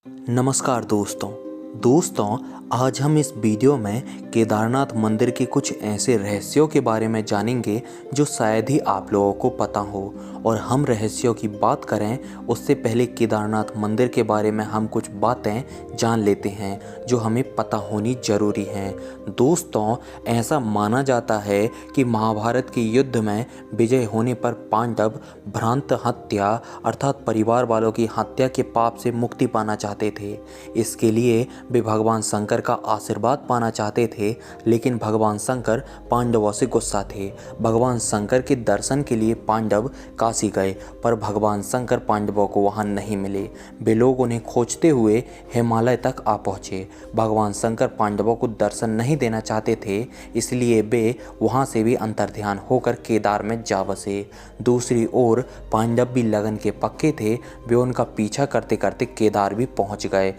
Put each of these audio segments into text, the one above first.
नमस्कार दोस्तों, आज हम इस वीडियो में केदारनाथ मंदिर के कुछ ऐसे रहस्यों के बारे में जानेंगे जो शायद ही आप लोगों को पता हो। और हम रहस्यों की बात करें उससे पहले केदारनाथ मंदिर के बारे में हम कुछ बातें जान लेते हैं जो हमें पता होनी ज़रूरी हैं। दोस्तों, ऐसा माना जाता है कि महाभारत के युद्ध में विजय होने पर पांडव भ्रांत हत्या अर्थात परिवार वालों की हत्या के पाप से मुक्ति पाना चाहते थे। इसके लिए वे भगवान शंकर का आशीर्वाद पाना चाहते थे, लेकिन भगवान शंकर पांडवों से गुस्सा थे। भगवान शंकर के दर्शन के लिए पांडव काशी गए, पर भगवान शंकर पांडवों को वहां नहीं मिले। वे लोग उन्हें खोजते हुए हिमालय तक आ पहुंचे। भगवान शंकर पांडवों को दर्शन नहीं देना चाहते थे, इसलिए वे वहां से भी अंतर्ध्यान होकर केदार में जा बसे। दूसरी ओर पांडव भी लगन के पक्के थे। वे उनका पीछा करते करते केदार भी पहुंच गए।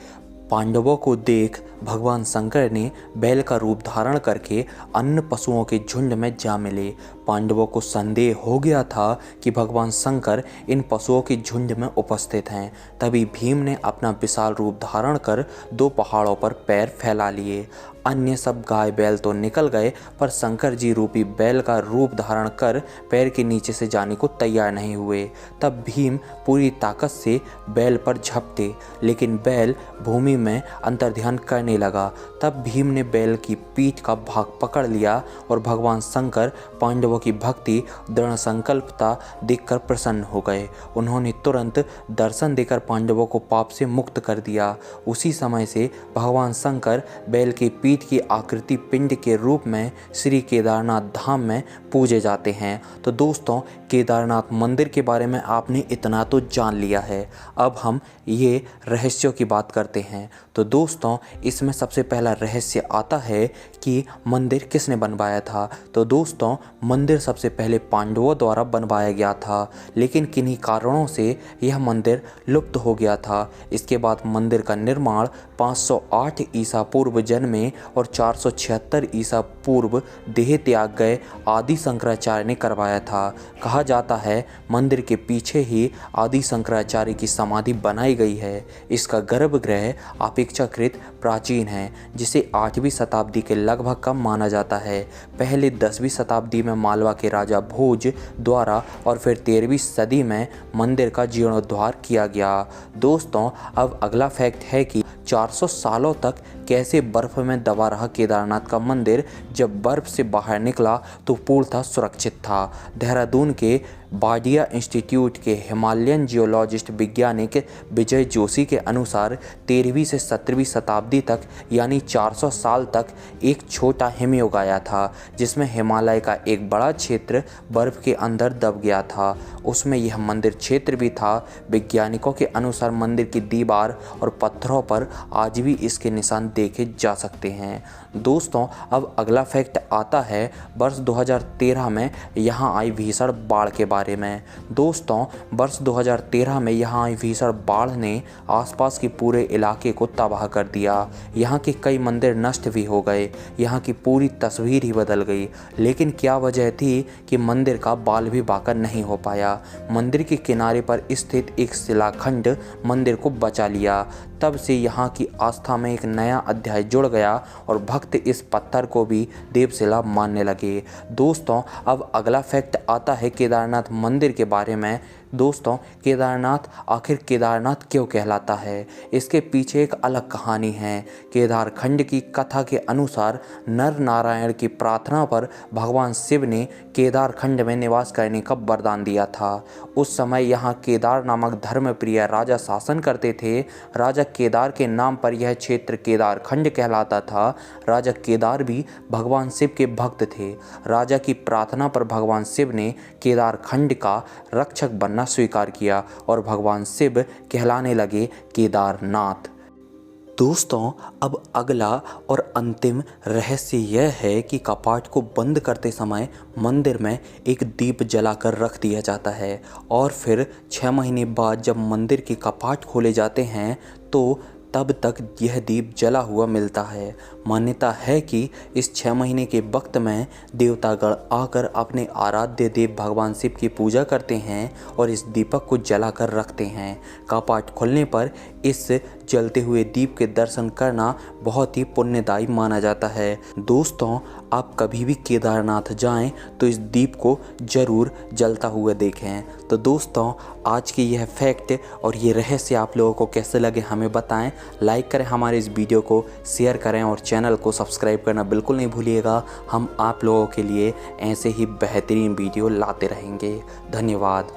पांडवों को देख भगवान शंकर ने बैल का रूप धारण करके अन्य पशुओं के झुंड में जा मिले। पांडवों को संदेह हो गया था कि भगवान शंकर इन पशुओं के झुंड में उपस्थित हैं। तभी भीम ने अपना विशाल रूप धारण कर दो पहाड़ों पर पैर फैला लिए। अन्य सब गाय बैल तो निकल गए, पर शंकर जी रूपी बैल का रूप धारण कर पैर के नीचे से जाने को तैयार नहीं हुए। तब भीम पूरी ताकत से बैल पर झपटे, लेकिन बैल भूमि में अंतर्ध्यान करने लगा। तब भीम ने बैल की पीठ का भाग पकड़ लिया और भगवान शंकर पांडवों की भक्ति दृढ़ संकल्पता देखकर प्रसन्न हो गए। उन्होंने तुरंत दर्शन देकर पांडवों को पाप से मुक्त कर दिया। उसी समय से भगवान शंकर बैल की पीठ की आकृति पिंड के रूप में श्री केदारनाथ धाम में पूजे जाते हैं। तो दोस्तों, केदारनाथ मंदिर के बारे में आपने इतना तो जान लिया है। अब हम ये रहस्यों की बात करते हैं। तो दोस्तों, इसमें सबसे पहला रहस्य आता है कि मंदिर किसने बनवाया था। तो दोस्तों, मंदिर सबसे पहले पांडवों द्वारा बनवाया गया था, लेकिन किन्हीं कारणों से यह मंदिर लुप्त हो गया था। इसके बाद मंदिर का निर्माण 508 ईसा पूर्व जन्मे और 476 ईसा पूर्व देह त्याग गए आदि शंकराचार्य ने करवाया था। कहा जाता है मंदिर के पीछे ही आदि शंकराचार्य की समाधि बनाई गई है। इसका गर्भगृह अपेक्षाकृत प्राचीन है, जिसे 8वीं शताब्दी के लगभग कम माना जाता है। पहले 10वीं शताब्दी में मालवा के राजा भोज द्वारा और फिर 13वीं सदी में मंदिर का जीर्णोद्धार किया गया। दोस्तों, अब अगला फैक्ट है कि 400 सालों तक कैसे बर्फ में दबा रहा केदारनाथ का मंदिर। जब बर्फ से बाहर निकला तो पूर्णतः सुरक्षित था। देहरादून के बाडिया इंस्टीट्यूट के हिमालयन जियोलॉजिस्ट वैज्ञानिक विजय जोशी के अनुसार 13वीं से 17वीं शताब्दी तक यानी 400 साल तक एक छोटा हिमयुग आया था, जिसमें हिमालय का एक बड़ा क्षेत्र बर्फ के अंदर दब गया था। उसमें यह मंदिर क्षेत्र भी था। वैज्ञानिकों के अनुसार मंदिर की दीवार और पत्थरों पर आज भी इसके निशान देखे जा सकते हैं। दोस्तों, अब अगला फैक्ट आता है वर्ष 2013 में यहाँ आई भीषण बाढ़ के बारे में। दोस्तों, वर्ष 2013 में यहाँ आई भीषण बाढ़ ने आसपास के पूरे इलाके को तबाह कर दिया। यहाँ के कई मंदिर नष्ट भी हो गए। यहाँ की पूरी तस्वीर ही बदल गई। लेकिन क्या वजह थी कि मंदिर का बाल भी बाका नहीं हो पाया। मंदिर के किनारे पर स्थित एक शिलाखंड मंदिर को बचा लिया। तब से यहाँ की आस्था में एक नया अध्याय जुड़ गया और भक्त इस पत्थर को भी देवशिला मानने लगे। दोस्तों, अब अगला फैक्ट आता है केदारनाथ मंदिर के बारे में। दोस्तों, केदारनाथ आखिर केदारनाथ क्यों कहलाता है, इसके पीछे एक अलग कहानी है। केदार खंड की कथा के अनुसार नर नारायण की प्रार्थना पर भगवान शिव ने केदार खंड में निवास करने का वरदान दिया था। उस समय यहाँ केदार नामक धर्मप्रिय राजा शासन करते थे। राजा केदार के नाम पर यह क्षेत्र केदार खंड कहलाता था। राजा केदार भी भगवान शिव के भक्त थे। राजा की प्रार्थना पर भगवान शिव ने केदार खंड का रक्षक बनना स्वीकार किया और भगवान शिव कहलाने लगे केदारनाथ। दोस्तों, अब अगला और अंतिम रहस्य यह है कि कपाट को बंद करते समय मंदिर में एक दीप जलाकर रख दिया जाता है और फिर 6 महीने बाद जब मंदिर के कपाट खोले जाते हैं तो तब तक यह दीप जला हुआ मिलता है। मान्यता है कि इस 6 महीने के वक्त में देवतागण आकर अपने आराध्य देव भगवान शिव की पूजा करते हैं और इस दीपक को जलाकर रखते हैं। कपाट खुलने पर इस जलते हुए दीप के दर्शन करना बहुत ही पुण्यदायी माना जाता है। दोस्तों, आप कभी भी केदारनाथ जाएं तो इस दीप को जरूर जलता हुआ देखें। तो दोस्तों, आज की यह फैक्ट और ये रहस्य आप लोगों को कैसे लगे हमें बताएं। लाइक करें हमारे इस वीडियो को, शेयर करें और चैनल को सब्सक्राइब करना बिल्कुल नहीं भूलिएगा। हम आप लोगों के लिए ऐसे ही बेहतरीन वीडियो लाते रहेंगे। धन्यवाद।